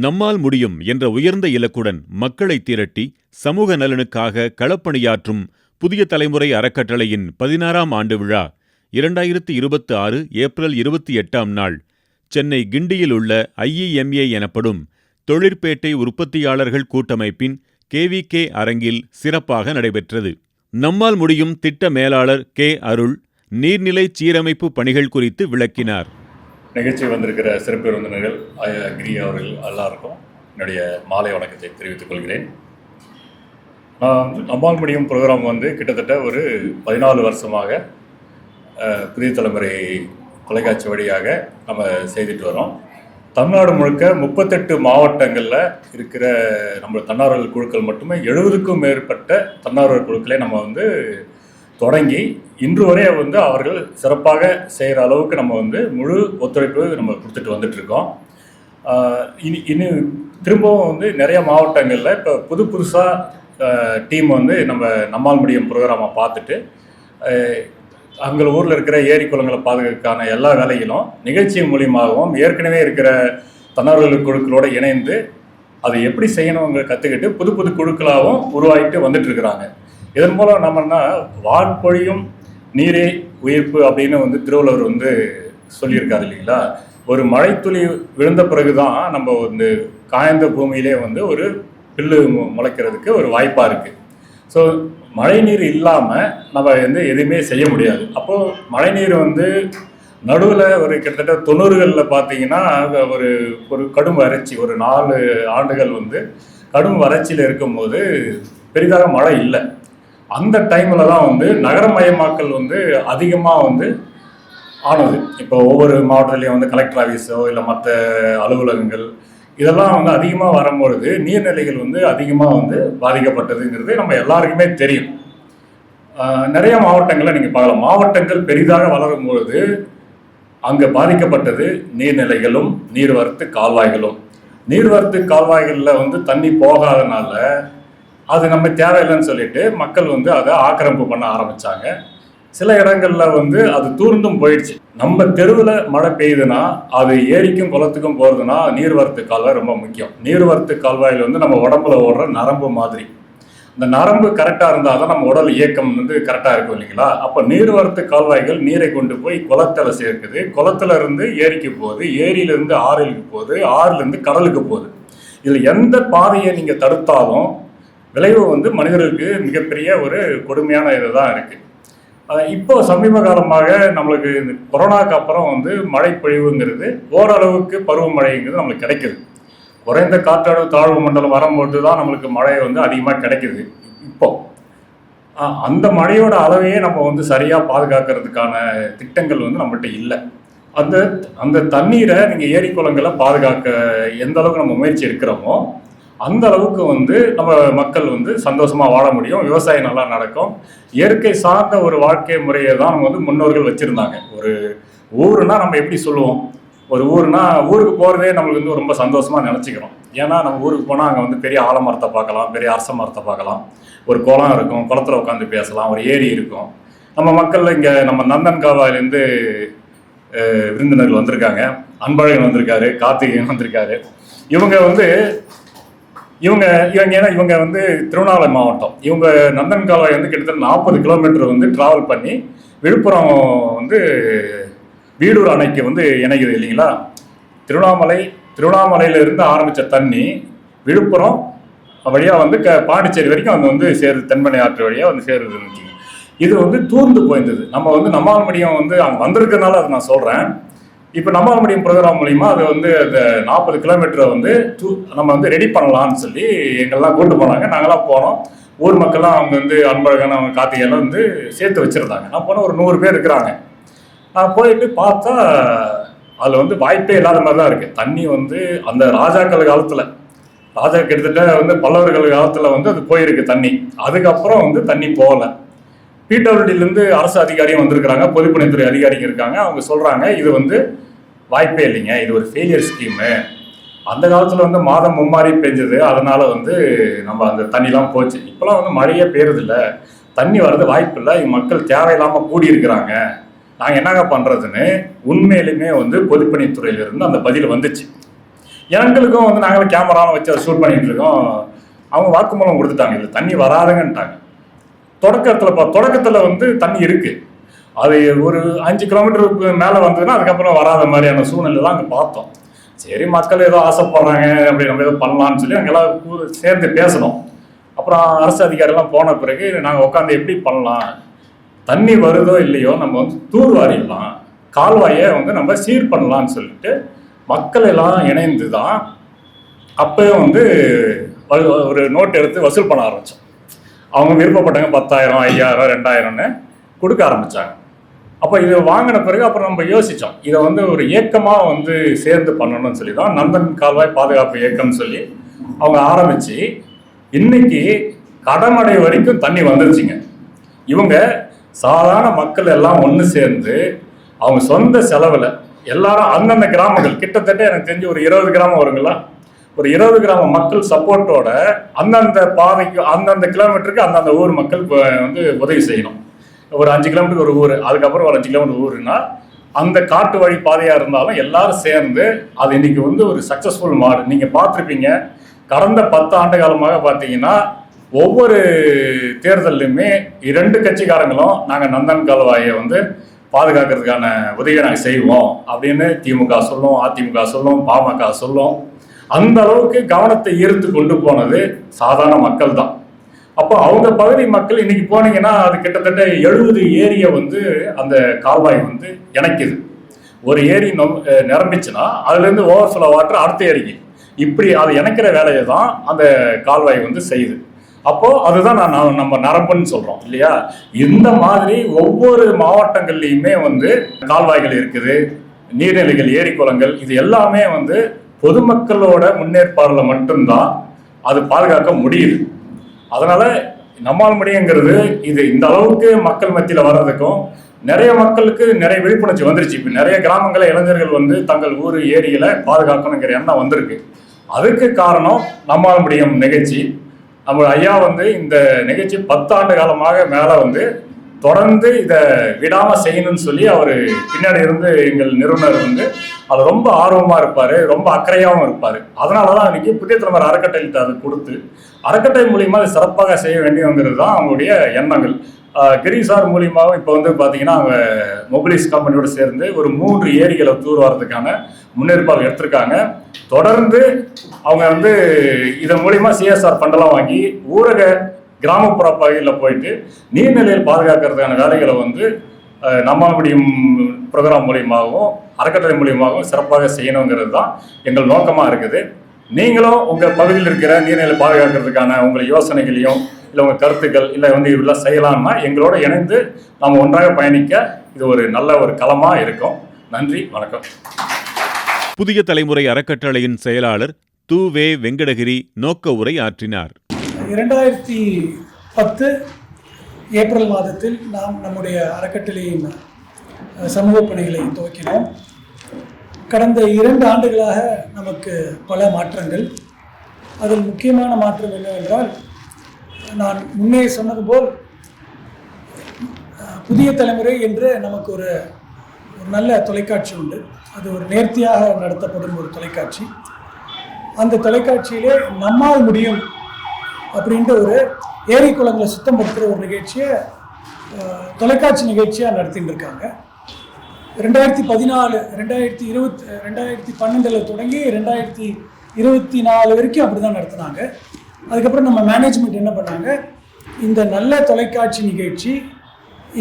நம்மால் முடியும் என்ற உயர்ந்த இலக்குடன் மக்களை திரட்டி சமூக நலனுக்காக களப்பணியாற்றும் புதிய தலைமுறை அறக்கட்டளையின் 16ஆம் ஆண்டு விழா 2026 ஏப்ரல் 28ஆம் நாள் சென்னை கிண்டியில் உள்ள IEMA எனப்படும் தொழிற்பேட்டை உற்பத்தியாளர்கள் கூட்டமைப்பின் KVK அரங்கில் சிறப்பாக நடைபெற்றது. நம்மால் முடியும் திட்ட மேலாளர் அருள் நீர்நிலை சீரமைப்பு பணிகள் குறித்து விளக்கினார். நிகழ்ச்சி வந்திருக்கிற சிறப்பு விருந்தினர்கள் கிரி அவர்கள் எல்லாருக்கும் என்னுடைய மாலை வணக்கத்தை தெரிவித்துக் கொள்கிறேன். நம்மால் முடியும் ப்ரோக்ராம் கிட்டத்தட்ட ஒரு 14 வருஷமாக புதிய தலைமுறை தொலைக்காட்சி வழியாக நம்ம செய்துட்டு வரோம். தமிழ்நாடு முழுக்க 38 மாவட்டங்களில் இருக்கிற நம்ம தன்னார்வலர் குழுக்கள் மட்டுமே 70க்கும் மேற்பட்ட தன்னார்வலர் குழுக்களை நம்ம தொடங்கி இன்று வரை அவர்கள் சிறப்பாக செய்கிற அளவுக்கு நம்ம முழு ஒத்துழைப்பு நம்ம கொடுத்துட்டு வந்துட்டுருக்கோம். இனி திரும்பவும் நிறைய மாவட்டங்களில் இப்போ புதுசாக டீம் நம்மால் முடியும் ப்ரோக்ராமை பார்த்துட்டு அங்கே ஊரில் இருக்கிற ஏரி குளங்களை பாதுகாக்கான எல்லா வேலைகளும் நிகழ்ச்சி மூலியமாகவும் ஏற்கனவே இருக்கிற தன்னார்வலர் குழுக்களோடு இணைந்து அதை எப்படி செய்யணுங்க கற்றுக்கிட்டு புது புது குழுக்களாகவும் உருவாகிட்டு வந்துட்டுருக்குறாங்க. இதன் மூலம் நம்மன்னா வான்பொழியும் நீரே உயிர்ப்பு அப்படின்னு திருவள்ளுவர் சொல்லியிருக்காரு இல்லைங்களா. ஒரு மழைத்துளி விழுந்த பிறகு தான் நம்ம காய்ந்த பூமியிலே ஒரு பில்லு முளைக்கிறதுக்கு ஒரு வாய்ப்பாக இருக்குது. ஸோ மழை நீர் இல்லாமல் நம்ம எதுவுமே செய்ய முடியாது. அப்போது மழை நீர் நடுவில் ஒரு கிட்டத்தட்ட 90களில் பார்த்தீங்கன்னா ஒரு ஒரு கடும் வறட்சி, ஒரு 4 ஆண்டுகள் கடும் வறட்சியில் இருக்கும்போது பெரிதாக மழை இல்லை. அந்த டைமில் தான் நகரமயமாக்கல் அதிகமாக ஆனது. இப்போ ஒவ்வொரு மாவட்டத்துலேயும் கலெக்டர் ஆஃபீஸோ இல்லை மற்ற அலுவலகங்கள் இதெல்லாம் அதிகமாக வரும்பொழுது நீர்நிலைகள் அதிகமாக பாதிக்கப்பட்டதுங்கிறது நம்ம எல்லாருக்குமே தெரியும். நிறைய மாவட்டங்களில் நீங்கள் பார்க்கலாம். மாவட்டங்கள் பெரிதாக வளரும் பொழுது அங்கே பாதிக்கப்பட்டது நீர்நிலைகளும் நீர்வரத்து கால்வாய்களும். நீர்வரத்து கால்வாய்களில் தண்ணி போகாதனால அது நம்ம தேவையில்லைன்னு சொல்லிட்டு மக்கள் அதை ஆக்கிரமிப்பு பண்ண ஆரம்பித்தாங்க. சில இடங்களில் அது தூர்ந்தும் போயிடுச்சு. நம்ம தெருவில் மழை பெய்யுதுன்னா அது ஏரிக்கும் குளத்துக்கும் போகிறதுனா நீர்வரத்து கால்வாய் ரொம்ப முக்கியம். நீர்வரத்து கால்வாயில் நம்ம உடம்புல ஓடுற நரம்பு மாதிரி, இந்த நரம்பு கரெக்டாக இருந்தால் தான் நம்ம உடல் இயக்கம் கரெக்டாக இருக்கும் இல்லைங்களா. அப்போ நீர்வரத்து கால்வாய்கள் நீரை கொண்டு போய் குளத்தில் சேர்க்குது, குளத்துல இருந்து ஏரிக்கு போகுது, ஏரியிலேருந்து ஆறுக்கு போகுது, ஆறுலேருந்து கடலுக்கு போகுது. இதில் எந்த பாதையை நீங்கள் தடுத்தாலும் விளைவு மனிதர்களுக்கு மிகப்பெரிய ஒரு கொடுமையான இது தான் இருக்குது. இப்போ சமீப காலமாக நம்மளுக்கு இந்த கொரோனாக்கு அப்புறம் மழை பொழிவுங்கிறது ஓரளவுக்கு பருவமழைங்கிறது நம்மளுக்கு கிடைக்குது. குறைந்த காற்றழுத்த தாழ்வு மண்டலம் வரும்பொழுது தான் நம்மளுக்கு மழை அதிகமாக கிடைக்குது. இப்போ அந்த மழையோட அளவையே நம்ம சரியாக பாதுகாக்கிறதுக்கான திட்டங்கள் நம்மகிட்ட இல்லை. அந்த தண்ணீரை நீங்கள் ஏரி குளங்களை பாதுகாக்க எந்த அளவுக்கு நம்ம முயற்சி எடுக்கிறோமோ அந்த அளவுக்கு நம்ம மக்கள் சந்தோஷமாக வாழ முடியும், விவசாயம் நல்லா நடக்கும். இயற்கை சார்ந்த ஒரு வாழ்க்கை முறையை தான் முன்னோர்கள் வச்சுருந்தாங்க. ஒரு ஊருனா நம்ம எப்படி சொல்லுவோம், ஒரு ஊருனா ஊருக்கு போகிறதே நம்மளுக்கு ரொம்ப சந்தோஷமாக நினச்சிக்கிறோம். ஏன்னா நம்ம ஊருக்கு போனால் அங்கே பெரிய ஆலமரத்தை பார்க்கலாம், பெரிய அரச மரத்தை பார்க்கலாம், ஒரு குளம் இருக்கும், குளத்தில் உட்காந்து பேசலாம், ஒரு ஏரி இருக்கும். நம்ம மக்கள் இங்கே நம்ம நந்தன் காவாயிலேருந்து விருந்தினர்கள் வந்திருக்காங்க. அன்பழகன் வந்திருக்காரு, கார்த்திகேயன் வந்திருக்காரு. இவங்க ஏன்னா இவங்க திருவண்ணாமலை மாவட்டம். இவங்க நந்தன் கால்வாய் கிட்டத்தட்ட 40 கிலோமீட்டர் ட்ராவல் பண்ணி விழுப்புரம் வீடூர் அணைக்கு இணைக்குது இல்லைங்களா. திருவண்ணாமலையிலிருந்து ஆரம்பித்த தண்ணி விழுப்புரம் வழியாக பாண்டிச்சேரி வரைக்கும் அது சேருது, தென்பெண்ணை ஆற்று வழியாக சேருது. இது தூர்ந்து போயிருந்தது. நம்ம நம்மால் முடியும் அங்கே வந்திருக்கிறதுனால அதை நான் சொல்கிறேன். இப்போ நம்மால் முடியும் ப்ரோக்ராம் மூலிமா அது அந்த 40 கிலோமீட்டரை நம்ம ரெடி பண்ணலான்னு சொல்லி எங்கெல்லாம் கூட்டு போனாங்க. நாங்களாம் போனோம். ஊர் மக்கள்லாம் அவங்க அன்பழகன், அவங்க கார்த்திகெல்லாம் சேர்த்து வச்சுருந்தாங்க. நான் போனால் ஒரு 100 பேர் இருக்கிறாங்க. நான் போயிட்டு பார்த்தா அதில் வாய்ப்பே இல்லாத மாதிரி தான் இருக்குது. தண்ணி அந்த ராஜாக்கள் காலத்தில், ராஜா கிட்டத்தட்ட பல்லவர்கள் காலத்தில் அது போயிருக்கு தண்ணி. அதுக்கப்புறம் தண்ணி போகலை. பிடபிள்யூடிலேருந்து அரசு அதிகாரியும் வந்திருக்கிறாங்க, பொதுப்பணித்துறை அதிகாரிங்க இருக்காங்க. அவங்க சொல்கிறாங்க இது வாய்ப்பே இல்லைங்க, இது ஒரு ஃபெயிலியர் ஸ்கீமு. அந்த காலத்தில் மாதம் மும்மாரி பெஞ்சது, அதனால் நம்ம அந்த தண்ணிலாம் போச்சு. இப்போலாம் மழையே பெய்யறதில்ல, தண்ணி வர்றது வாய்ப்பு இல்லை, மக்கள் தேவையில்லாமல் கூடியிருக்கிறாங்க, நாங்கள் என்னங்க பண்ணுறதுன்னு உண்மையிலுமே பொதுப்பணித்துறையிலிருந்து அந்த பதில் வந்துச்சு. எங்களுக்கும் வந்து நாங்களும் கேமராலாம் வச்சு அதை ஷூட் பண்ணிகிட்டு இருக்கோம். அவங்க வாக்குமூலம் கொடுத்துட்டாங்க, இல்லை தண்ணி வராதுங்கன்ட்டாங்க. தொடக்கத்தில் வந்து தண்ணி இருக்குது, அது ஒரு 5 கிலோமீட்டருக்கு மேலே வந்ததுன்னா அதுக்கப்புறம் வராத மாதிரியான சூழ்நிலை தான் அங்கே பார்த்தோம். சரி, மக்கள் ஏதோ ஆசைப்படுறாங்க, அப்படி நம்ம ஏதோ பண்ணலான்னு சொல்லி அங்கெல்லாம் சேர்ந்து பேசணும். அப்புறம் அரசு அதிகாரிலாம் போன பிறகு நாங்கள் உட்காந்து எப்படி பண்ணலாம், தண்ணி வருதோ இல்லையோ நம்ம வந்து தூர்வாரிடலாம், கால்வாயை வந்து நம்ம சீர் பண்ணலான்னு சொல்லிட்டு மக்கள் எல்லாம் இணைந்து தான் அப்போ வந்து ஒரு நோட் எடுத்து வசூல் பண்ண ஆரம்பித்தோம். அவங்க விருப்பப்பட்டாங்க 10,000, 5,000, 2,000ன்னு கொடுக்க ஆரம்பித்தாங்க. அப்போ இதை வாங்கின பிறகு அப்புறம் நம்ம யோசித்தோம், இதை வந்து ஒரு இயக்கமாக வந்து சேர்ந்து பண்ணணும்னு சொல்லி தான் நந்தன் கால்வாய் பாதுகாப்பு இயக்கம்னு சொல்லி அவங்க ஆரம்பித்து இன்னைக்கு கடமடை வரைக்கும் தண்ணி வந்துருச்சுங்க. இவங்க சாதாரண மக்கள் எல்லாம் ஒன்று சேர்ந்து அவங்க சொந்த செலவில் எல்லாரும் அந்தந்த கிராமங்கள், கிட்டத்தட்ட எனக்கு தெரிஞ்சு ஒரு 20 கிராமம் வருங்களா, ஒரு 20 கிராம மக்கள் சப்போர்ட்டோட அந்தந்த பாதைக்கு அந்தந்த கிலோமீட்டருக்கு அந்தந்த ஊர் மக்கள் வந்து உதவி செய்யணும். ஒரு 5 கிலோமீட்டருக்கு ஒரு ஊர், அதுக்கப்புறம் ஒரு 5 கிலோமீட்டர் ஊருன்னா அந்த காட்டு வழி பாதையாக இருந்தாலும் எல்லாரும் சேர்ந்து அது இன்னைக்கு வந்து ஒரு சக்ஸஸ்ஃபுல் மாடு. நீங்கள் பார்த்துருப்பீங்க, கடந்த 10 ஆண்டு காலமாக பார்த்தீங்கன்னா ஒவ்வொரு தேர்தல்லையுமே 2 கட்சிக்காரங்களும் நாங்கள் நந்தன் கால்வாயை வந்து பாதுகாக்கிறதுக்கான உதவியை நாங்கள் செய்வோம் அப்படின்னு திமுக சொல்லும், அதிமுக சொல்லும், பாமக சொல்லும். அந்த அளவுக்கு கவனத்தை ஈர்த்து கொண்டு போனது சாதாரண மக்கள் தான். அப்போ அவங்க பகுதி மக்கள் இன்னைக்கு போனீங்கன்னா அது கிட்டத்தட்ட 70 ஏரியை வந்து அந்த கால்வாய் வந்து இணைக்குது. ஒரு ஏரி நிரம்பிச்சுன்னா அதுலேருந்து ஓவர்ஃப்ளோ வாட்டர் அடுத்த ஏரிக்கு இப்படி அது இணைக்கிற வேலையை தான் அந்த கால்வாய் வந்து செய்யுது. அப்போது அதுதான் நம்ம நரம்புன்னு சொல்கிறோம் இல்லையா. இந்த மாதிரி ஒவ்வொரு மாவட்டங்கள்லையுமே வந்து கால்வாய்கள் இருக்குது, நீர்நிலைகள், ஏரி குளங்கள், இது எல்லாமே வந்து பொதுமக்களோட முன்னேற்பாடில் மட்டும்தான் அது பாதுகாக்க முடியுது. அதனால் நம்மால் முடியுங்கிறது இது இந்த அளவுக்கு மக்கள் மத்தியில் வர்றதுக்கும் நிறைய மக்களுக்கு நிறைய விழிப்புணர்ச்சி வந்துருச்சு. இப்போ நிறைய கிராமங்களில் இளைஞர்கள் வந்து தங்கள் ஊர் ஏரியில் பாதுகாக்கணுங்கிற எண்ணம் வந்திருக்கு. அதுக்கு காரணம் நம்மால் முடியும் நிகழ்ச்சி. நம்ம ஐயா வந்து இந்த நிகழ்ச்சி 10 ஆண்டு காலமாக மேலே வந்து தொடர்ந்து இதை விடாமல் செய்யணும்னு சொல்லி அவர் பின்னாடி இருந்து எங்கள் நிறுவனர் வந்து அது ரொம்ப ஆர்வமாக இருப்பார், ரொம்ப அக்கறையாகவும் இருப்பார். அதனால தான் இன்னைக்கு புதிய தலைமுறை அறக்கட்டளைகிட்ட அதை கொடுத்து அறக்கட்டளை மூலியமாக அதை சிறப்பாக செய்ய வேண்டியங்கிறது தான் அவங்களுடைய எண்ணங்கள். கிரிசார் மூலியமாகவும் இப்போ வந்து பார்த்தீங்கன்னா அவங்க மொபிலிஸ் கம்பெனியோடு சேர்ந்து ஒரு 3 ஏரிகளை தூர்வாரத்துக்கான முன்னேற்பாடு எடுத்திருக்காங்க. தொடர்ந்து அவங்க வந்து இதன் மூலிமா சிஎஸ்ஆர் ஃபண்டெல்லாம் வாங்கி ஊரக கிராமப்புற பகுதியில் போயிட்டு நீர்நிலையில் பாதுகாக்கிறதுக்கான வேலைகளை வந்து நம்ம முடியும் ப்ரோக்ராம் மூலியமாகவும் அறக்கட்டளை மூலியமாகவும் சிறப்பாக செய்யணுங்கிறது தான் எங்கள் நோக்கமாக இருக்குது. நீங்களும் உங்கள் பகுதியில் இருக்கிற நீர்நிலை பாதுகாக்கிறதுக்கான உங்கள் யோசனைகளையும் இல்லை உங்கள் கருத்துக்கள் இல்லை வந்து இப்படிலாம் செய்யலாம்னா எங்களோட இணைந்து நாம் ஒன்றாக பயணிக்க இது ஒரு நல்ல ஒரு களமாக இருக்கும். நன்றி, வணக்கம். புதிய தலைமுறை அறக்கட்டளையின் செயலாளர் து.வே. வெங்கடகிரி நோக்க உரை ஆற்றினார். 2010 ஏப்ரல் மாதத்தில் நாம் நம்முடைய அறக்கட்டளையின் சமூக பணிகளை துவக்கினோம். கடந்த 2 ஆண்டுகளாக நமக்கு பல மாற்றங்கள். அதில் முக்கியமான மாற்றம் என்னவென்றால், நான் முன்னே சொன்னது போல் புதிய தலைமுறை என்று நமக்கு ஒரு நல்ல தொலைக்காட்சி உண்டு. அது ஒரு நேர்த்தியாக நடத்தப்படும் ஒரு தொலைக்காட்சி. அந்த தொலைக்காட்சியிலே நம்மால் முடியும் அப்படின்ற ஒரு ஏரி குளங்களை சுத்தம் படுத்துகிற ஒரு நிகழ்ச்சியை தொலைக்காட்சி நிகழ்ச்சியாக நடத்திட்டு இருக்காங்க. 2014, 2020, 2012 தொடங்கி 2024 வரைக்கும் அப்படி தான் நடத்தினாங்க. அதுக்கப்புறம் நம்ம மேனேஜ்மெண்ட் என்ன பண்ணாங்க, இந்த நல்ல தொலைக்காட்சி நிகழ்ச்சி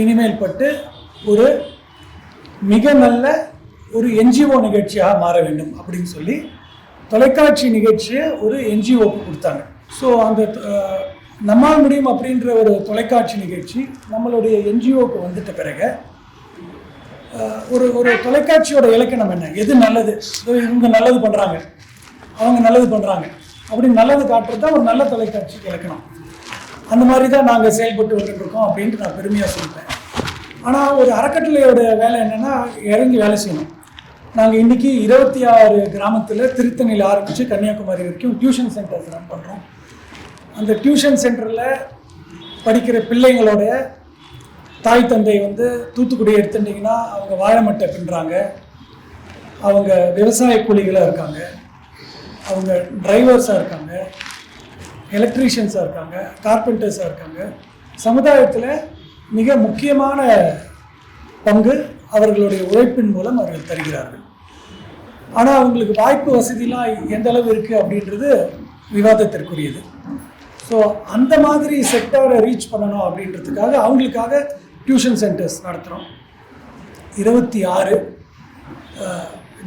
இனிமேல் பட்டு ஒரு மிக நல்ல ஒரு என்ஜிஓ நிகழ்ச்சியாக மாற வேண்டும் அப்படின்னு சொல்லி தொலைக்காட்சி நிகழ்ச்சியை ஒரு என்ஜிஓக்கு கொடுத்தாங்க. ஸோ அந்த நம்மால் முடியும் அப்படின்ற ஒரு தொலைக்காட்சி நிகழ்ச்சி நம்மளுடைய என்ஜிஓக்கு வந்துட்ட பிறகு ஒரு தொலைக்காட்சியோட இலக்கணம் என்ன, எது நல்லது, இவங்க நல்லது பண்ணுறாங்க, அவங்க நல்லது பண்ணுறாங்க அப்படின்னு நல்லது காட்டுறது தான் ஒரு நல்ல தொலைக்காட்சி இலக்கணம். அந்த மாதிரி தான் நாங்கள் செயல்பட்டு வந்துட்டுருக்கோம் அப்படின்ட்டு நான் பெருமையாக சொல்கிறேன். ஆனால் ஒரு அறக்கட்டளையோட வேலை என்னென்னா இறங்கி வேலை செய்யணும். நாங்கள் இன்றைக்கி 26 கிராமத்தில் திருத்தணியில் ஆரம்பித்து கன்னியாகுமரி வரைக்கும் டியூஷன் சென்டர்ஸ் ரன் பண்ணுறோம். அந்த டியூஷன் சென்டரில் படிக்கிற பிள்ளைங்களோட தாய் தந்தை வந்து தூத்துக்குடி எடுத்துட்டிங்கன்னா அவங்க வாழை மட்டை பின்னுறாங்க, அவங்க விவசாய கூலிகளாக இருக்காங்க. அவங்க டிரைவர்ஸாக இருக்காங்க, எலக்ட்ரீஷியன்ஸாக இருக்காங்க, கார்பெண்டர்ஸாக இருக்காங்க. சமுதாயத்தில் மிக முக்கியமான பங்கு அவர்களுடைய உழைப்பின் மூலம் அவர்கள் தருகிறார்கள். ஆனால் அவங்களுக்கு வாய்ப்பு வசதிலாம் எந்த அளவு இருக்குது அப்படின்றது விவாதத்திற்குரியது. ஸோ அந்த மாதிரி செக்டாரை ரீச் பண்ணணும் அப்படின்றதுக்காக அவங்களுக்காக டியூஷன் சென்டர்ஸ் நடத்துகிறோம். 26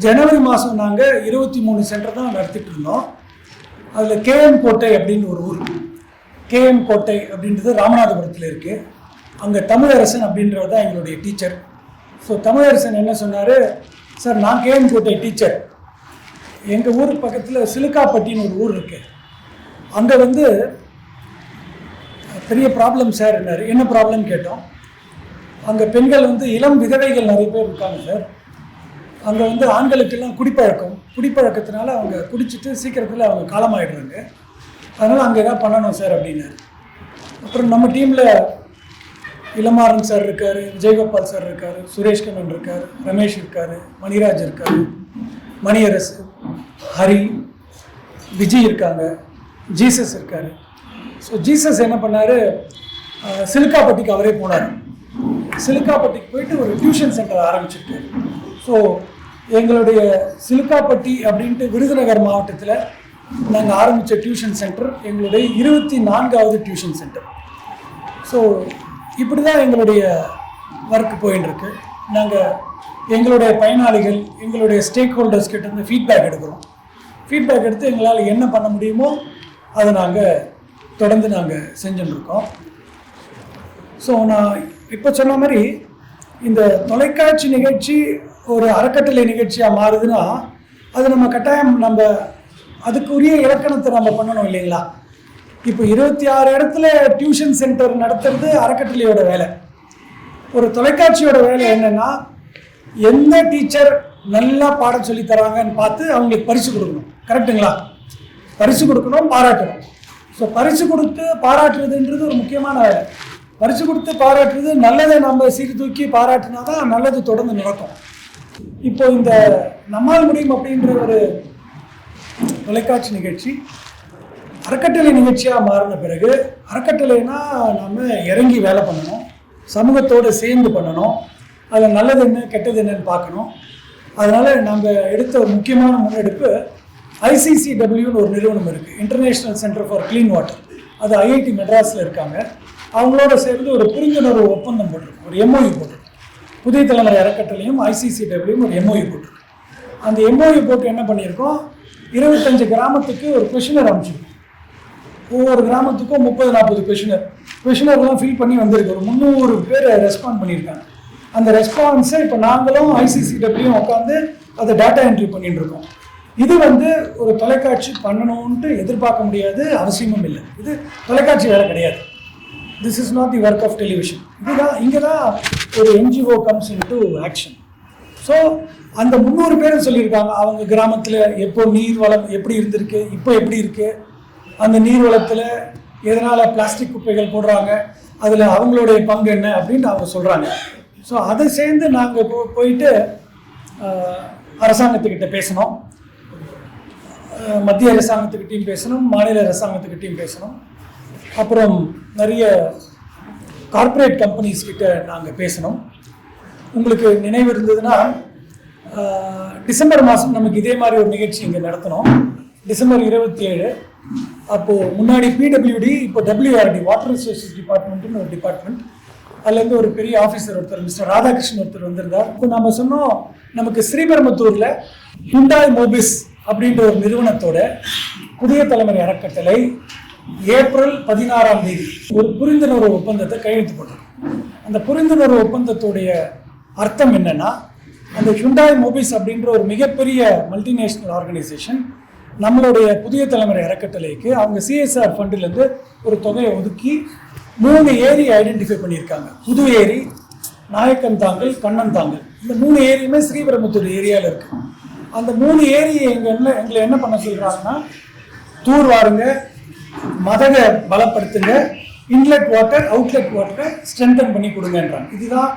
ஜனவரி மாதம் நாங்கள் 23 சென்டர் தான் நடத்திட்டு இருந்தோம். அதில் கேஎம் கோட்டை அப்படின்னு ஒரு ஊர், கேஎம் கோட்டை அப்படின்றது ராமநாதபுரத்தில் இருக்குது. அங்கே தமிழரசன் அப்படின்றவர் தான் எங்களுடைய டீச்சர். ஸோ தமிழரசன் என்ன சொன்னார், சார் நான் கேஎம் கோட்டை டீச்சர், எங்கள் ஊருக்கு பக்கத்தில் சிலுக்காப்பட்டின்னு ஒரு ஊர் இருக்குது, அங்கே பெரிய ப்ராப்ளம் சார். என்ன ப்ராப்ளம் கேட்டோம். அங்கே பெண்கள் இளம் விதவைகள் நிறைய பேர் இருக்காங்க சார். அங்கே ஆண்களுக்கெல்லாம் குடிப்பழக்கத்தினால அவங்க குடிச்சிட்டு சீக்கிரத்தில் அவங்க காலமாயிடுறாங்க. அதனால் அங்கே எதாவது பண்ணணும் சார் அப்படின்னாரு. அப்புறம் நம்ம டீமில் இளமாறன் சார் இருக்கார், விஜயகோபால் சார் இருக்கார், சுரேஷ் கண்ணன் இருக்கார், ரமேஷ் இருக்கார், மணிராஜ் இருக்கார், மணியரசு, ஹரி, விஜய் இருக்காங்க, ஜீசஸ் இருக்கார். ஸோ ஜீசஸ் என்ன பண்ணார், சிலுக்காப்பட்டிக்கு அவரே போனார். சிலுக்காப்பட்டிக்கு போயிட்டு ஒரு டியூஷன் சென்டர் ஆரம்பிச்சிருக்காரு. ஸோ எங்களுடைய சிலுக்காப்பட்டி அப்படின்ட்டு விருதுநகர் மாவட்டத்தில் நாங்கள் ஆரம்பித்த டியூஷன் சென்டர் எங்களுடைய 24வது டியூஷன் சென்டர். ஸோ இப்படி தான் எங்களுடைய ஒர்க் போயின்னு இருக்கு. நாங்கள் எங்களுடைய பயனாளிகள், எங்களுடைய ஸ்டேக் ஹோல்டர்ஸ் கிட்ட இருந்து ஃபீட்பேக் எடுக்கிறோம். ஃபீட்பேக் எடுத்து எங்களால் என்ன பண்ண முடியுமோ அதை நாங்கள் தொடர்ந்து நாங்கள் செஞ்சுட்டுருக்கோம். ஸோ நான் இப்போ சொன்ன மாதிரி இந்த தொலைக்காட்சி நிகழ்ச்சி ஒரு அறக்கட்டளை நிகழ்ச்சியாக மாறுதுன்னா அது நம்ம கட்டாயம் அதுக்குரிய இலக்கணத்தை நம்ம பண்ணணும் இல்லைங்களா. இப்போ 26 இடத்துல டியூஷன் சென்டர் நடத்துறது அறக்கட்டளையோட வேலை. ஒரு தொலைக்காட்சியோட வேலை என்னென்னா, எந்த டீச்சர் நல்லா பாடம் சொல்லி தராங்கன்னு பார்த்து அவங்களுக்கு பரிசு கொடுக்கணும். கரெக்டுங்களா? பரிசு கொடுக்கணும், பாராட்டணும். ஸோ பரிசு கொடுத்து பாராட்டுறதுன்றது ஒரு முக்கியமான வேலை. பரிசு கொடுத்து பாராட்டுறது, நல்லதை நம்ம சீர்தூக்கி பாராட்டினா தான் நல்லது தொடர்ந்து நடக்கும். இப்போ இந்த நம்மால் முடியும் அப்படின்ற ஒரு தொலைக்காட்சி நிகழ்ச்சி அறக்கட்டளை நிகழ்ச்சியாக மாறின பிறகு, அறக்கட்டளைனா நம்ம இறங்கி வேலை பண்ணணும், சமூகத்தோடு சேர்ந்து பண்ணணும், அதில் நல்லது என்ன கெட்டது என்னன்னு பார்க்கணும். அதனால் நம்ம எடுத்த ஒரு முக்கியமான முன்னெடுப்பு ICCWன்னு ஒரு நிறுவனம் இருக்குது, international centre for clean water. அது IIT மெட்ராஸில் இருக்காங்க. அவங்களோட சேர்ந்து ஒரு புரிந்துணர்வு ஒப்பந்தம் போட்டிருக்கோம், ஒரு MOU போட்டிருக்கோம். புதிய தலைமுறை அறக்கட்டளையும் ICCWயும் ஒரு MOU போட்டிருக்கோம். அந்த MOU போட்டு என்ன பண்ணியிருக்கோம், 25 கிராமத்துக்கு ஒரு கொஷினர் அமைச்சிருக்கோம். ஒவ்வொரு கிராமத்துக்கும் 30-40 கொஷினர்லாம் ஃபில் பண்ணி வந்திருக்கு. ஒரு 300 பேர் ரெஸ்பாண்ட் பண்ணியிருக்காங்க. அந்த ரெஸ்பான்ஸை இப்போ நாங்களும் ICCWயும் உட்காந்து அதை டேட்டா என்ட்ரி பண்ணிட்டு இருக்கோம். இது ஒரு தொலைக்காட்சி பண்ணணும்ன்ட்டு எதிர்பார்க்க முடியாது, அவசியமும் இல்லை. இது தொலைக்காட்சி வேலை கிடையாது. This is not the work of television. இங்கே தான் ஒரு NGO comes into action. So அந்த 300 பேர் சொல்லியிருக்காங்க அவங்க கிராமத்தில் எப்போ நீர் வளம் எப்படி இருந்திருக்கு, இப்போ எப்படி இருக்குது, அந்த நீர் வளத்தில் எதனால் பிளாஸ்டிக் குப்பைகள் போடுறாங்க, அதில் அவங்களுடைய பங்கு என்ன அப்படின்ட்டு அவங்க சொல்கிறாங்க. ஸோ அதை சேர்ந்து நாங்கள் போயிட்டு அரசாங்கத்துக்கிட்ட பேசணும், மத்திய அரசாங்கத்துக்கிட்டையும் பேசணும், மாநில அரசாங்கத்துக்கிட்டையும் பேசணும். அப்புறம் நிறைய கார்ப்பரேட் கம்பெனிஸ்கிட்ட நாங்கள் பேசணும். உங்களுக்கு நினைவு இருந்ததுன்னா டிசம்பர் மாதம் நமக்கு இதே மாதிரி ஒரு நிகழ்ச்சி இங்கே நடத்தினோம், டிசம்பர் 27. அப்போது முன்னாடி PWD, இப்போ WRD, வாட்டர் ரிசோர்ஸஸ் டிபார்ட்மெண்ட்டுன்னு ஒரு டிபார்ட்மெண்ட், அதுலேருந்து ஒரு பெரிய ஆஃபீஸர் ஒருத்தர் மிஸ்டர் ராதாகிருஷ்ணன் ஒருத்தர் வந்திருந்தார். இப்போ நம்ம சொன்னோம், நமக்கு ஸ்ரீபெரும்புத்தூரில் ஹுண்டாய் மோபிஸ் அப்படின்ற ஒரு நிறுவனத்தோட புதிய தலைமுறை அறக்கட்டளை ஏப்ரல் 16ஆம் தேதி ஒரு புரிந்துணர்வு ஒப்பந்தத்தை கையெழுத்து போட்டோம். அந்த புரிந்துணர்வு ஒப்பந்தத்துடைய அர்த்தம் என்னன்னா, அந்த ஹுண்டாய் மோபிஸ் அப்படின்ற ஒரு மிகப்பெரிய மல்டிநேஷ்னல் ஆர்கனைசேஷன் நம்மளுடைய புதிய தலைமுறை அறக்கட்டளைக்கு அவங்க CSR ஃபண்டிலேருந்து ஒரு தொகையை ஒதுக்கி 3 ஏரி ஐடென்டிஃபை பண்ணியிருக்காங்க. புது ஏரி, நாயக்கன்தாங்கல், கண்ணன்தாங்கல். இந்த 3 ஏரியுமே ஸ்ரீபெரும்புத்தூர் ஏரியாவில் இருக்குது. அந்த 3 ஏரியை எங்களை என்ன பண்ண சொல்கிறாங்கன்னா, தூர் வாருங்க, மதக பலப்படுத்துங்க, இன்லெட் வாட்டர் அவுட்லெட் வாட்டரை ஸ்ட்ரென்தன் பண்ணி கொடுங்கன்றாங்க. இதுதான்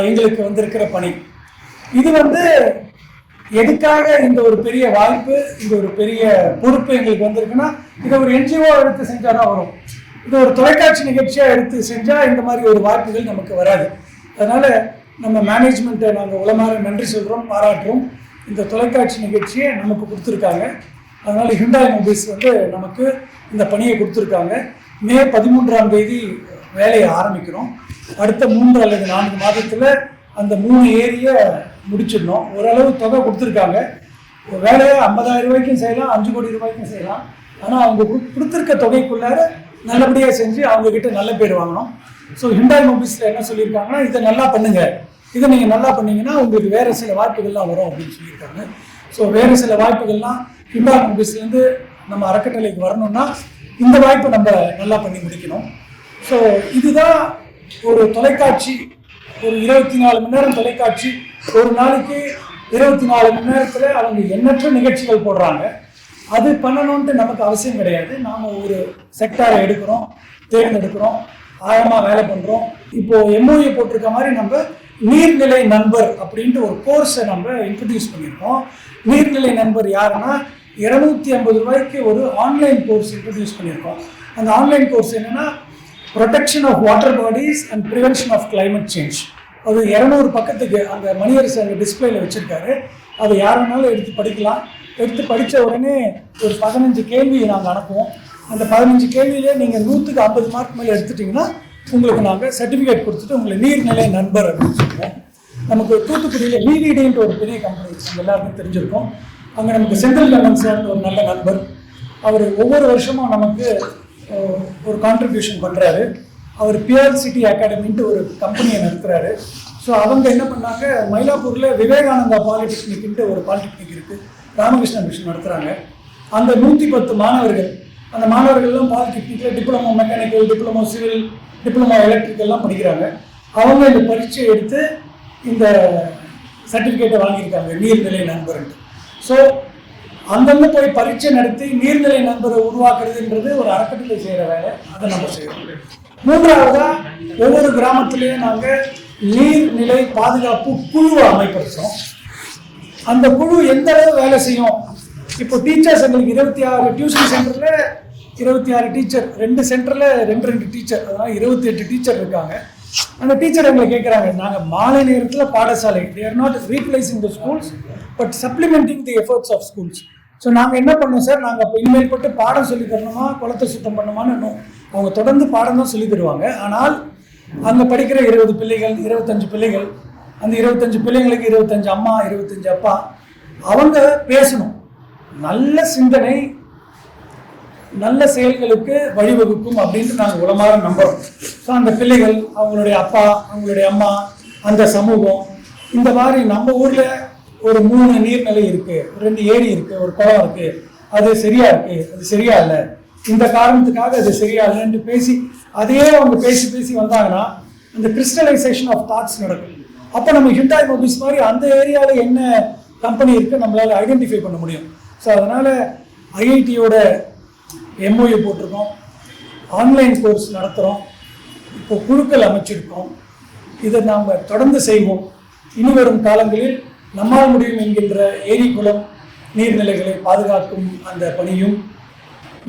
எங்களுக்கு வந்திருக்கிற பணி. இது எதுக்காக இந்த ஒரு பெரிய வாய்ப்பு, இந்த ஒரு பெரிய பொறுப்பு எங்களுக்கு வந்திருக்குன்னா, இதை ஒரு என்ஜிஓ எடுத்து செஞ்சால் தான் வரும். இது ஒரு தொலைக்காட்சி நிகழ்ச்சியாக எடுத்து செஞ்சால் இந்த மாதிரி ஒரு வாய்ப்புகள் நமக்கு வராது. அதனால் நம்ம மேனேஜ்மெண்ட்டை நாங்கள் உளமாற நன்றி சொல்கிறோம், பாராட்டுறோம். இந்த தொலைக்காட்சி நிகழ்ச்சியை நமக்கு கொடுத்துருக்காங்க. அதனால் ஹிண்டாய் மொபைல்ஸ் நமக்கு இந்த பணியை கொடுத்துருக்காங்க. மே 13ஆம் தேதி வேலையை ஆரம்பிக்கிறோம். அடுத்த 3 அல்லது 4 மாதத்தில் அந்த 3 ஏரியை முடிச்சிடணும். ஓரளவு தொகை கொடுத்துருக்காங்க. வேலையை 50,000 ரூபாய்க்கும் செய்யலாம், 5 கோடி ரூபாய்க்கும் செய்யலாம். ஆனால் அவங்க கொடுத்துருக்க தொகைக்குள்ளார நல்லபடியாக செஞ்சு அவங்கக்கிட்ட நல்ல பேர் வாங்கணும். ஸோ ஹிண்டாய் மொபைல்ஸில் என்ன சொல்லியிருக்காங்கன்னா, இதை நல்லா பண்ணுங்கள், இதை நீங்கள் நல்லா பண்ணீங்கன்னா உங்களுக்கு வேறு சில வாய்ப்புகள்லாம் வரும் அப்படின்னு சொல்லியிருக்காங்க. ஸோ வேறு சில வாய்ப்புகள்லாம் ஹிண்டாய் மொபைல்ஸ்லேருந்து நம்ம அறக்கட்டளைக்கு வரணும்னா இந்த வாய்ப்பை நம்ம நல்லா பண்ணி முடிக்கணும். ஸோ இதுதான் ஒரு தொலைக்காட்சி, ஒரு 24 மணி நேரம் தொலைக்காட்சி, ஒரு நாளைக்கு 24 மணி நேரத்தில் அவங்க எண்ணற்ற நிகழ்ச்சிகள் போடுறாங்க. அது பண்ணணுன்ட்டு நமக்கு அவசியம் கிடையாது. நாம் ஒரு செக்டாரை எடுக்கிறோம், தேர்ந்தெடுக்கிறோம், ஆழமாக வேலை பண்ணுறோம். இப்போது எம்ஓஏ போட்டிருக்க மாதிரி நம்ம நீர்நிலை நண்பர் அப்படின்ட்டு ஒரு கோர்ஸை நம்ம இன்ட்ரடியூஸ் பண்ணியிருக்கோம். நீர்நிலை நண்பர் யாருன்னா 250 ரூபாய்க்கு ஒரு ஆன்லைன் கோர்ஸ் இன்ட்ரடியூஸ் பண்ணியிருக்கோம். அந்த ஆன்லைன் கோர்ஸ் என்னென்னா protection of water bodies and prevention of climate change. அது 200 பக்கத்துக்கு அந்த மணியரசு அங்கே டிஸ்பிளேல வச்சுருக்காரு. அதை யார் வேணாலும் எடுத்து படிக்கலாம். எடுத்து படித்த உடனே ஒரு 15 கேள்வி நாங்கள் அனுப்புவோம். அந்த 15 கேள்வியிலே நீங்கள் 100க்கு 50 மார்க் மேலே எடுத்துட்டிங்கன்னா உங்களுக்கு நாங்கள் சர்டிஃபிகேட் கொடுத்துட்டு உங்களை நீர்நிலை நண்பர் அப்படின்னு சொல்லுவோம். நமக்கு தூத்துக்குடியில் விவிடின்ட்டு ஒரு பெரிய கம்பெனி நம்ம எல்லாருக்கும் தெரிஞ்சிருக்கோம். அங்கே நமக்கு செந்தில் கண்ணன் சார் ஒரு நல்ல நண்பர். அவர் ஒவ்வொரு வருஷமும் நமக்கு ஒரு கான்ட்ரிபியூஷன் பண்ணுறாரு. அவர் பியர் சிட்டி அகாடமின்ட்டு ஒரு கம்பெனியை நடத்துகிறாரு. ஸோ அவங்க என்ன பண்ணாங்க, மயிலாப்பூரில் விவேகானந்தா பாலிடெக்னிக்ன்ட்டு ஒரு பாலிடெக்னிக் இருக்குது, ராமகிருஷ்ண மிஷன் நடத்துகிறாங்க. அந்த 110 மாணவர்கள், அந்த மாணவர்கள்லாம் பாலிடெக்னிக்கில் diploma mechanical, diploma civil, diploma எலக்ட்ரிக்கல்லாம் படிக்கிறாங்க. அவங்க இந்த பரீட்சை எடுத்து இந்த சர்டிஃபிகேட்டை வாங்கியிருக்காங்க நீர்நிலை நண்பர்ன்ட்டு. ஸோ அங்கங்கே போய் பரீட்சை நடத்தி நீர்நிலை நண்பரை உருவாக்குறதுன்றது ஒரு அறக்கட்டளை செய்கிற வேலை. அதை நம்ம செய்யறோம். 3வதா ஒவ்வொரு கிராமத்திலையும் நாங்கள் நீர்நிலை பாதுகாப்பு குழுவை அமைப்படுறோம். அந்த குழு எந்த அளவு வேலை செய்யும், இப்போ டீச்சர்ஸ் எங்களுக்கு 26 டியூஷன் சென்டரில் 26 டீச்சர், 2 சென்டரில் 2 டீச்சர், அதனால் 28 டீச்சர் இருக்காங்க. அந்த டீச்சர் எங்களை கேட்குறாங்க, நாங்கள் மாலை நேரத்தில் பாடசாலை, they are not replacing the schools but supplementing the efforts of schools. So நாங்கள் என்ன பண்ணோம் சார், நாங்கள் இப்போ இனிமேல் போட்டு பாடம் சொல்லி தரணுமா, குளத்தை சுத்தம் பண்ணணுமான்னு அவங்க தொடர்ந்து பாடம் தான் சொல்லி தருவாங்க. ஆனால் அங்கே படிக்கிற 20 பிள்ளைகள், 25 பிள்ளைகள், அந்த 25 பிள்ளைங்களுக்கு 25 அம்மா, 25 அப்பா, அவங்க பேசணும். நல்ல சிந்தனை நல்ல செயல்களுக்கு வழிவகுக்கும் அப்படின்ட்டு நாங்கள் உளமாற நம்புறோம். ஸோ அந்த பிள்ளைகள், அவங்களுடைய அப்பா, அவங்களுடைய அம்மா, அந்த சமூகம், இந்த மாதிரி நம்ம ஊரில் ஒரு 3 நீர்நிலை இருக்குது, 2 ஏரி இருக்குது, ஒரு குளம் இருக்குது, அது சரியா இருக்குது, அது சரியா இல்லை, இந்த காரணத்துக்காக அது சரியா இல்லைன்னு பேசி அதையே அவங்க பேசி பேசி வந்தாங்கன்னா அந்த கிறிஸ்டலைசேஷன் ஆஃப் தாட்ஸ் நடக்கும். அப்போ நம்ம ஹிண்டாய் மொபைல்ஸ் மாதிரி அந்த ஏரியாவில் என்ன கம்பெனி இருக்குது நம்மளால் ஐடென்டிஃபை பண்ண முடியும். ஸோ அதனால் ஐஐடியோட எம்ஓயு போட்டிருக்கோம், ஆன்லைன் கோர்ஸ் நடத்துகிறோம், இப்போ குழுக்கள் அமைச்சிருக்கோம். இதை நாம் தொடர்ந்து செய்வோம். இனி வரும் காலங்களில் நம்மால் முடியும் என்கின்ற ஏரி குளம் நீர்நிலைகளை பாதுகாக்கும் அந்த பணியும்,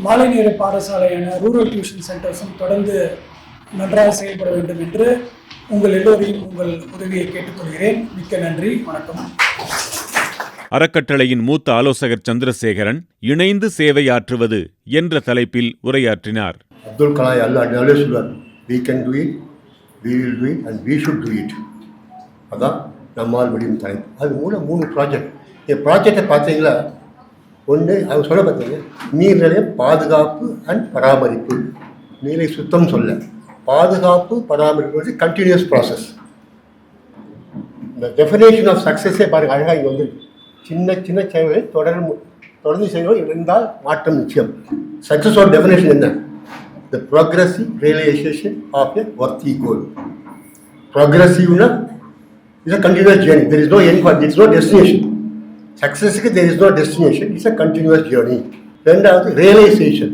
மாலை நேர பாடசாலையான ரூரல் டியூஷன் சென்டர்ஸும் தொடர்ந்து நன்றாக செயல்பட வேண்டும் என்று உங்கள் எல்லோரையும் உங்கள் உதவியை கேட்டுக்கொள்கிறேன். மிக்க நன்றி, வணக்கம். அறக்கட்டளையின் மூத்த ஆலோசகர் சந்திரசேகரன் இணைந்து சேவையாற்றுவது என்ற தலைப்பில் உரையாற்றினார். அப்துல் கலாம் எல்லா சொல்வார், we can do it, we will do it and we should do it. அதான் நம்மால் முடியும் தலைப்பு. அது மூலம் 3 ப்ராஜெக்ட். இந்த ப்ராஜெக்டை பார்த்தீங்களா, ஒன்று அவங்க சொல்ல பார்த்தீங்க, நீர்நிலை பாதுகாப்பு அண்ட் பராமரிப்பு. நீரை சுத்தம் சொல்ல, பாதுகாப்பு பராமரிப்பு கண்டினியூஸ் ப்ராசஸ். இந்த டெஃபினேஷன் ஆஃப் சக்ஸஸே பாருங்கள், அழகாக இங்கே வந்து சின்ன சின்ன சேவைகளை தொடர்ந்து செய்வோம் இருந்தால் மாற்றம் நிச்சயம். சக்ஸஸோட டெஃபினேஷன் என்ன? The progressive realisation of a worthy goal. ப்ரோக்ரஸிவ்னா it's a continuous journey. There is no end point, it's no destination. சக்ஸஸுக்கு there is no destination, it's a continuous journey. ரெண்டாவது ரியலைசேஷன்.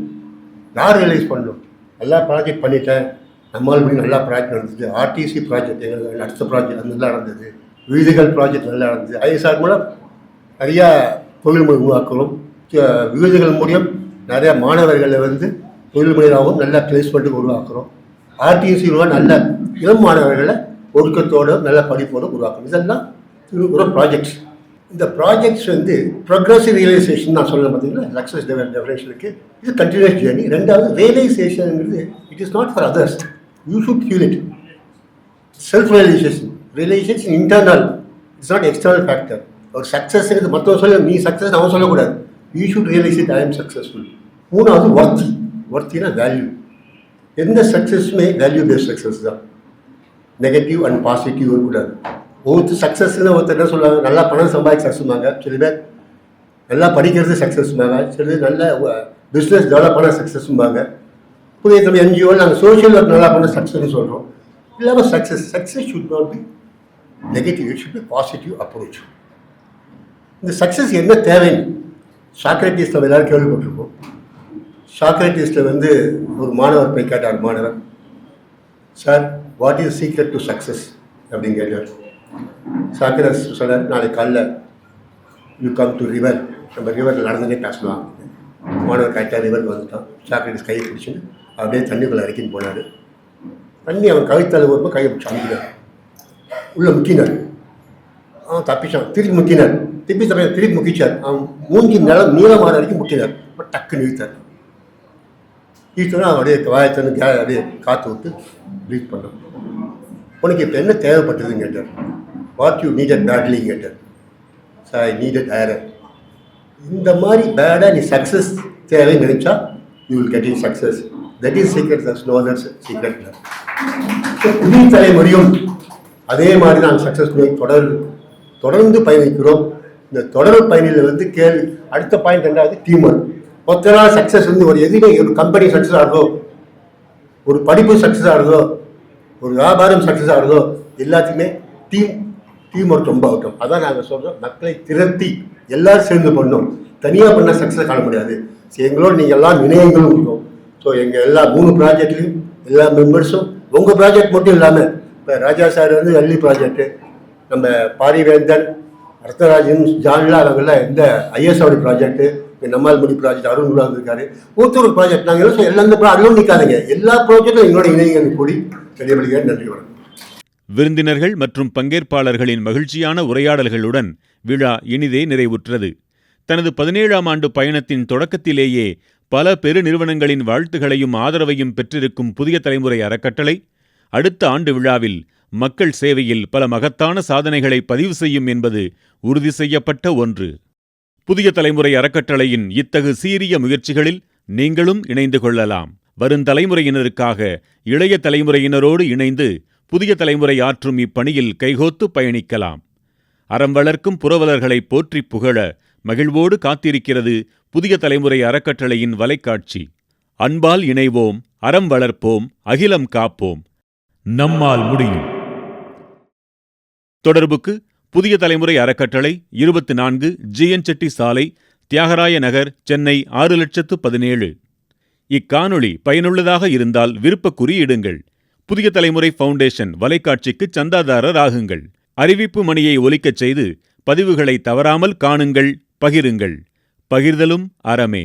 யார் ரியலைஸ் பண்ணணும்? எல்லா ப்ராஜெக்ட் பண்ணிட்டேன், நம்மால் முடியும், நல்லா ப்ராஜெக்ட் நடந்தது. ஆர்டிசி ப்ராஜெக்ட் எங்களுக்கு அடுத்த ப்ராஜெக்ட் அது நல்லா நடந்தது. வீடுகள் ப்ராஜெக்ட் நல்லா நடந்தது. ஐஎஸ்ஆர் மூலம் நிறையா தொழில் முறை உருவாக்குறோம். விருதுகள் மூலியம் நிறையா மாணவர்களை வந்து தொழில் முறையாகவும் நல்ல பிளேஸ்மெண்ட்டுக்கு உருவாக்குறோம். ஆர்டிஎஸ்சி நல்ல இளம் மாணவர்களை ஒழுக்கத்தோடு நல்ல படிப்போடு உருவாக்கணும். இதெல்லாம் ஒரு ப்ராஜெக்ட்ஸ். இந்த ப்ராஜெக்ட்ஸ் வந்து ப்ரோக்ரஸிவ் ரியலைசேஷன் நான் சொல்ல பார்த்தீங்கன்னா சக்ஸஸ் டெஃபினேஷனுக்கு இது கண்டினியூஸ் ஜேர்னி. ரெண்டாவது ரியலைசேஷனுங்கிறது it is not for others, you should feel it. Self realisation internal, it's not external factor. ஒரு சக்ஸஸ்ங்கிறது மற்றவங்க சொல்ல நீ சக்ஸஸ் அவன் சொல்லக்கூடாது. You should realise it, I am successful. மூணாவது ஒர்த்தினா வேல்யூ. எந்த சக்ஸஸுமே வேல்யூ பேஸ்ட் சக்ஸஸ் தான். நெகட்டிவ் அண்ட் பாசிட்டிவ் இருக்கக்கூடாது. ஒவ்வொரு சக்ஸஸ்ன்னு ஒருத்தர் என்ன சொல்லுவாங்க, நல்லா பணம் சம்பாதிக்க சக்ஸஸ்மாங்க, சில பேர் நல்லா படிக்கிறது சக்ஸஸ்மாங்க, சில பேர் நல்ல பிஸ்னஸ் டெவலப் பண்ண சக்ஸஸ்மாங்க. புதிய தமிழ் என்ஜிஓ நாங்கள் சோஷியல் ஒர்க் நல்லா பண்ண சக்ஸஸ்ன்னு சொல்கிறோம். இல்லாமல் success should not be negative, it should be positive approach. இந்த சக்ஸஸ் என்ன தேவைன்னு சாக்ரட்டிஸ் நம்ம எல்லாரும் கேள்விப்பட்டிருக்கோம். சாக்ரட்டிஸில் வந்து ஒரு மாணவர் போய் கேட்டார். மாணவர், sir what is secret to success அப்படின்னு கேட்டார். சாக்ரட்டிஸ் சொன்னார், நாளைக்கு காலைல யூ கம் டு ரிவர், நம்ம ரிவரில் நடந்துகிட்டே பேசலாம். மாணவர் கரெக்டாக ரிவருக்கு வந்துட்டான். சாக்ரட்டிஸ் கையை பிடிச்சின்னு அப்படியே தண்ணிக்குள்ளே இறக்கின்னு போனார். தண்ணி அவன் கழுத்தால் வரும்போது கையை பிடிச்சி அமுக்கினார், உள்ளே முக்கினார். அவன் தப்பிச்சான், திருப்பி முக்கினார், திருப்பி முக்கிச்சார். அவன் மூஞ்சி நீளமான வரைக்கும் முக்கினார். இப்போ டக்குன்னு இழுத்தார். இழுத்தோன்னா அப்படியே வாயத்தன்னு அப்படியே காற்று விட்டு ப்ரீத் பண்ணான். உனக்கு இப்போ என்ன தேவைப்பட்டதுன்னு கேட்டார். வாட் யூ நீடட் பேட்லி கேட்டார். Sir I needed air. இந்த மாதிரி பேடாக நீ சக்ஸஸ் தேவைன்னு நினச்சா you will get in success. That is secret, that's no others secret. புதிய தலைமுறையும் அதே மாதிரி நாங்கள் சக்ஸஸ் தொடர்ந்து பயணிக்கிறோம். இந்த தொடர் பயணியில் வந்து அடுத்த பாயிண்ட் ரெண்டாவது டீம் ஒர்க். ஒருத்தரால் சக்ஸஸ் வந்து ஒரு எதுவுமே, ஒரு கம்பெனி சக்ஸஸ் ஆகுதோ, ஒரு படிப்பு சக்ஸஸ் ஆகுதோ, ஒரு வியாபாரம் சக்ஸஸ் ஆகுதோ, எல்லாத்துக்குமே டீம் ஒர்க் ரொம்ப ஆகட்டும். அதான் நாங்கள் சொல்கிறோம், மக்களை திரட்டி எல்லோரும் சேர்ந்து பண்ணோம். தனியாக பண்ணால் சக்ஸஸ் காண முடியாது. எங்களோட நீங்கள் எல்லா நினைவுகளும் இருக்கும். ஸோ எங்கள் எல்லா 3 ப்ராஜெக்ட்லையும் எல்லா மெம்பர்ஸும் உங்கள் ப்ராஜெக்ட் மட்டும் இல்லாமல், இப்போ ராஜா சார் வந்து வெள்ளி ப்ராஜெக்ட்டு, நம்ம பாரிவேந்தன், ரத்னராஜன், ஜான்லா அவங்கெல்லாம் இந்த ஐஎஸ்ஆர்டி ப்ராஜெக்ட்டு, நம்மால் முடி ப்ராஜெக்ட், அருண் கூட வந்திருக்காரு, ஒருத்தர் ப்ராஜெக்ட். நாங்கள் எல்லாம் அதுவும் நிற்காதுங்க, எல்லா ப்ராஜெக்டும் எங்களோட இணையங்கள் கூடி தெரியப்படுகிறேன். நன்றி, வணக்கம். விருந்தினர்கள் மற்றும் பங்கேற்பாளர்களின் மகிழ்ச்சியான உரையாடல்களுடன் விழா இனிதே நிறைவுற்றது. தனது 17ஆம் ஆண்டு பயணத்தின் தொடக்கத்திலேயே பல பெருநிறுவனங்களின் வாழ்த்துகளையும் ஆதரவையும் பெற்றிருக்கும் புதிய தலைமுறை அறக்கட்டளை அடுத்த ஆண்டு விழாவில் மக்கள் சேவையில் பல மகத்தான சாதனைகளை பதிவு செய்யும் என்பது உறுதி செய்யப்பட்ட ஒன்று. புதிய தலைமுறை அறக்கட்டளையின் இத்தகு சீரிய முயற்சிகளில் நீங்களும் இணைந்து கொள்ளலாம். வருந்தலைமுறையினருக்காக இளைய தலைமுறையினரோடு இணைந்து புதிய தலைமுறை ஆற்றும் இப்பணியில் கைகோத்து பயணிக்கலாம். அறம் வளர்க்கும் புரவலர்களை போற்றிப் புகழ மகிழ்வோடு காத்திருக்கிறது புதிய தலைமுறை அறக்கட்டளையின் வலைக்காட்சி. அன்பால் இணைவோம், அறம் வளர்ப்போம், அகிலம் காப்போம், நம்மால் முடியும். தொடர்புக்கு புதிய தலைமுறை அறக்கட்டளை, 24 ஜி.என். செட்டி சாலை, தியாகராய நகர், சென்னை 6017. இக்காணொளி பயனுள்ளதாக இருந்தால் விருப்ப குறியிடுங்கள். புதிய தலைமுறை ஃபவுண்டேஷன் வலைக்காட்சிக்கு சந்தாதாரர் ஆகுங்கள். அறிவிப்பு மணியை ஒலிக்கச் செய்து பதிவுகளை தவறாமல் காணுங்கள், பகிருங்கள். பகிர்தலும் அறமே.